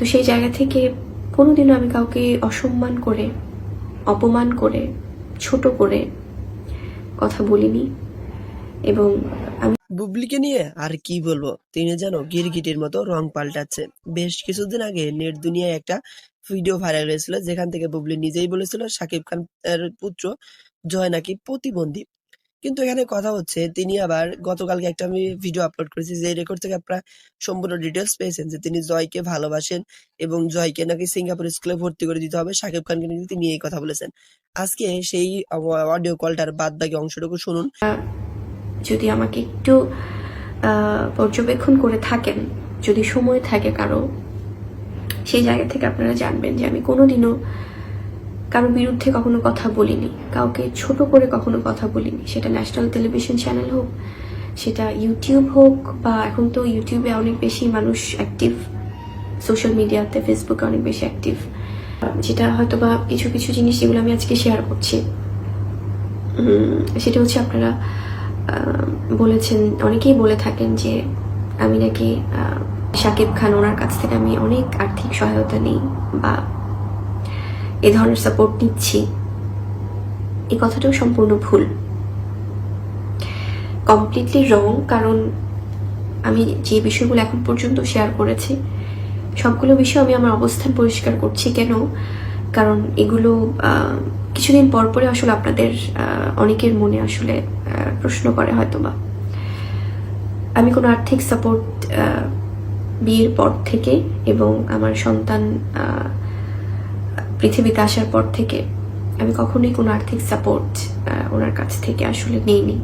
তো সেই জায়গা থেকে কোনোদিনও আমি কাউকে অসম্মান করে, অপমান করে, ছোট করে কথা বলিনি। এবং আমি বুবলিকে নিয়ে আর কি বলবো, তিনি যেন গিরগিটির মতো রং পাল্টাচ্ছে। বেশ কিছুদিন আগে নেট দুনিয়ায় একটা ভিডিও ভাইরাল হয়েছিল, যেখান থেকে বুবলি নিজেই বলেছিল শাকিব খান এর পুত্র জয় নাকি প্রতিবন্ধী। কিন্তু এখানে কথা হচ্ছে, তিনি আবার গতকালকে একটা আমি ভিডিও আপলোড করেছি, যে রেকর্ড থেকে আপনারা সম্পূর্ণ ডিটেলস পেয়েছেন যে তিনি জয়কে ভালোবাসেন এবং জয়কে নাকি সিঙ্গাপুর স্কুলে ভর্তি করে দিতে হবে। শাকিব খানকে কিন্তু তিনি এই কথা বলেছেন। আজকে সেই অডিও কলটার বাদ বাকি অংশটুকু শুনুন। যদি আমাকে একটু পর্যবেক্ষণ করে থাকেন, যদি সময় থাকে কারো, সেই জায়গা থেকে আপনারা জানবেন যে আমি কোনোদিনও কারোর বিরুদ্ধে কখনো কথা বলিনি, কাউকে ছোট করে কখনো কথা বলিনি। সেটা ন্যাশনাল টেলিভিশন চ্যানেল হোক, সেটা ইউটিউব হোক, বা এখন তো ইউটিউবে অনেক বেশি মানুষ অ্যাক্টিভ, সোশ্যাল মিডিয়াতে ফেসবুকে অনেক বেশি অ্যাক্টিভ, যেটা হয়তো বা কিছু কিছু জিনিস যেগুলো আমি আজকে শেয়ার করছি, সেটা হচ্ছে আপনারা বলেছেন, অনেকেই বলে থাকেন যে আমি নাকি শাকিব খান ওনার কাছ থেকে আমি অনেক আর্থিক সহায়তা নিই বা এ ধরনের সাপোর্ট নিচ্ছি। এই কথাটাও সম্পূর্ণ ভুল, কমপ্লিটলি রং। কারণ আমি যে বিষয়গুলো এখন পর্যন্ত শেয়ার করেছি, সবগুলো বিষয় আমি আমার অবস্থান পরিষ্কার করছি। কেন? কারণ এগুলো কিছুদিন পর পরে আসলে আপনাদের অনেকের মনে আসলে প্রশ্ন করে হয়তোবা। আমি কোনো আর্থিক সাপোর্ট বিয়ের পর থেকে এবং আমার সন্তান পৃথিবীতে আসার পর থেকে আমি কখনোই কোনো আর্থিক সাপোর্ট ওনার কাছ থেকে আসলে নেইনি,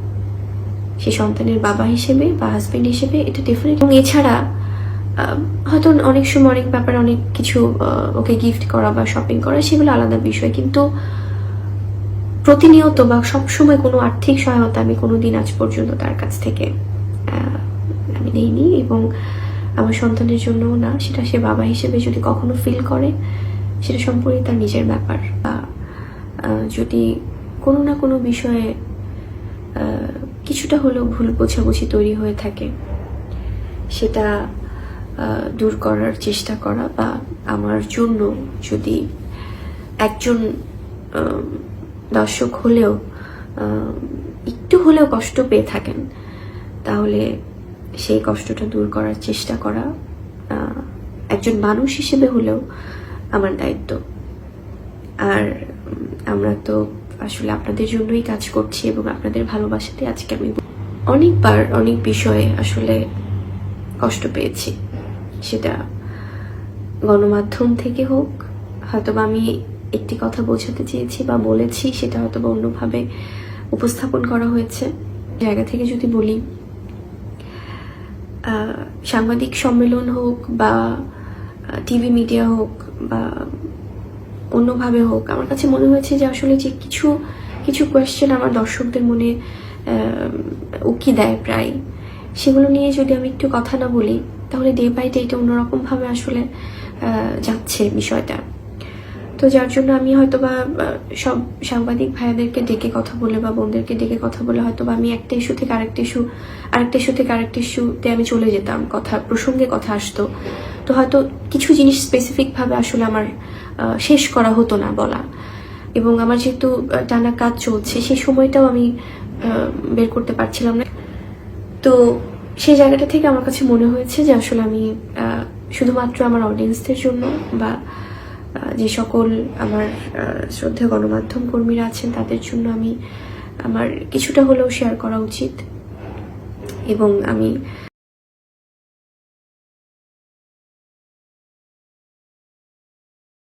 সে সন্তানের বাবা হিসেবে বা হাজবেন্ড হিসেবে, এটা ডেফিনেটলি। এবং এছাড়া হয়তো অনেক সময় অনেক ব্যাপারে অনেক কিছু ওকে গিফট করা বা শপিং করা, সেগুলো আলাদা বিষয়, কিন্তু প্রতিনিয়ত বা সবসময় কোনো আর্থিক সহায়তা আমি কোনোদিন আজ পর্যন্ত তার কাছ থেকে আমি নেইনি। এবং আমার সন্তানের জন্যও না, সেটা সে বাবা হিসেবে যদি কখনো ফিল করে, সেটা সম্পূর্ণ তার নিজের ব্যাপার। বা যদি কোনো না কোনো বিষয়ে কিছুটা হলেও ভুল বোঝাবুঝি তৈরি হয়ে থাকে, সেটা দূর করার চেষ্টা করা, বা আমার জন্য যদি একজন দর্শক হলেও একটু হলেও কষ্ট পেয়ে থাকেন, তাহলে সেই কষ্টটা দূর করার চেষ্টা করা একজন মানুষ হিসেবে হলেও আমার দায়িত্ব। আর আমরা তো আসলে আপনাদের জন্যই কাজ করছি এবং আপনাদের ভালোবাসাতে আজকে আমি অনেকবার অনেক বিষয়ে আসলে কষ্ট পেয়েছি, সেটা গণমাধ্যম থেকে হোক, হয়তোবা আমি একটি কথা বোঝাতে চেয়েছি বা বলেছি, সেটা হয়তোবা অন্যভাবে উপস্থাপন করা হয়েছে। জায়গা থেকে যদি বলি, সাংবাদিক সম্মেলন হোক বা টিভি মিডিয়া হোক বা অন্যভাবে হোক, আমার কাছে মনে হয়েছে যে আসলে যে কিছু কিছু কোয়েশ্চেন আমার দর্শকদের মনে উকি দেয় প্রায়, সেগুলো নিয়ে যদি আমি একটু কথা না বলি, তাহলে ডে বাই ডে এটা অন্যরকমভাবে আসলে যাচ্ছে বিষয়টা। তো যার জন্য আমি হয়তোবা সব সাংবাদিক ভাইয়াদেরকে ডেকে কথা বলে বা বোনদেরকে ডেকে কথা বলে হয়তোবা আমি একটা ইস্যু থেকে আরেকটা ইস্যু থেকে আরেকটা ইস্যুতে আমি চলে যেতাম, কথা প্রসঙ্গে কথা আসতো। তো হয়তো কিছু জিনিস স্পেসিফিকভাবে আসলে আমার শেষ করা হতো না বলা, এবং আমার যেহেতু টানা কাজ চলছে, সেই সময়টাও আমি বের করতে পারছিলাম না। তো সেই জায়গাটা থেকে আমার কাছে মনে হয়েছে যে আসলে আমি শুধুমাত্র আমার অডিয়েন্সদের জন্য বা যে সকল আমার শ্রদ্ধেয় গণমাধ্যম কর্মীরা আছেন তাদের জন্য আমি আমার কিছুটা হলেও শেয়ার করা উচিত। এবং আমি